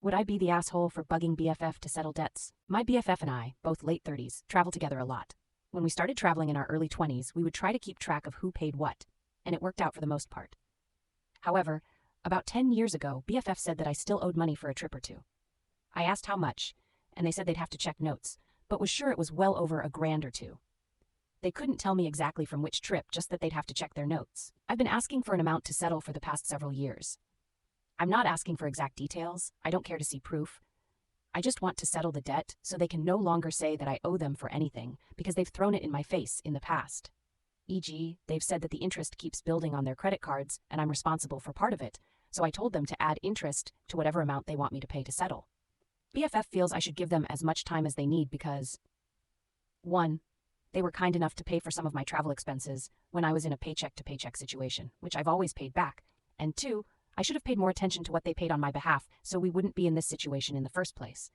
Would I be the asshole for bugging BFF to settle debts? My BFF and I, both late 30s, travel together a lot. When we started traveling in our early 20s, we would try to keep track of who paid what, and it worked out for the most part. However, about 10 years ago, BFF said that I still owed money for a trip or two. I asked how much, and they said they'd have to check notes, but was sure it was well over $1,000 or $2,000. They couldn't tell me exactly from which trip, just that they'd have to check their notes. I've been asking for an amount to settle for the past several years. I'm not asking for exact details. I don't care to see proof. I just want to settle the debt so they can no longer say that I owe them for anything because they've thrown it in my face in the past. E.g., they've said that the interest keeps building on their credit cards and I'm responsible for part of it, so I told them to add interest to whatever amount they want me to pay to settle. BFF feels I should give them as much time as they need because 1. They were kind enough to pay for some of my travel expenses when I was in a paycheck-to-paycheck situation, which I've always paid back, and 2. I should have paid more attention to what they paid on my behalf so we wouldn't be in this situation in the first place.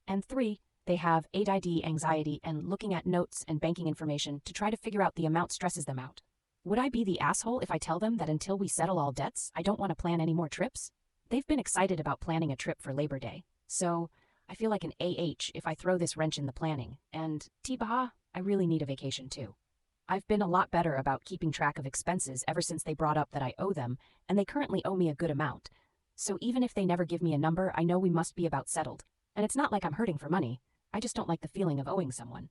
And 3, they have ADD anxiety and looking at notes and banking information to try to figure out the amount stresses them out. Would I be the asshole if I tell them that until we settle all debts, I don't want to plan any more trips? They've been excited about planning a trip for Labor Day, so I feel like an AH if I throw this wrench in the planning, and T-Baha, I really need a vacation too. I've been a lot better about keeping track of expenses ever since they brought up that I owe them, and they currently owe me a good amount. So even if they never give me a number, I know we must be about settled. And it's not like I'm hurting for money. I just don't like the feeling of owing someone.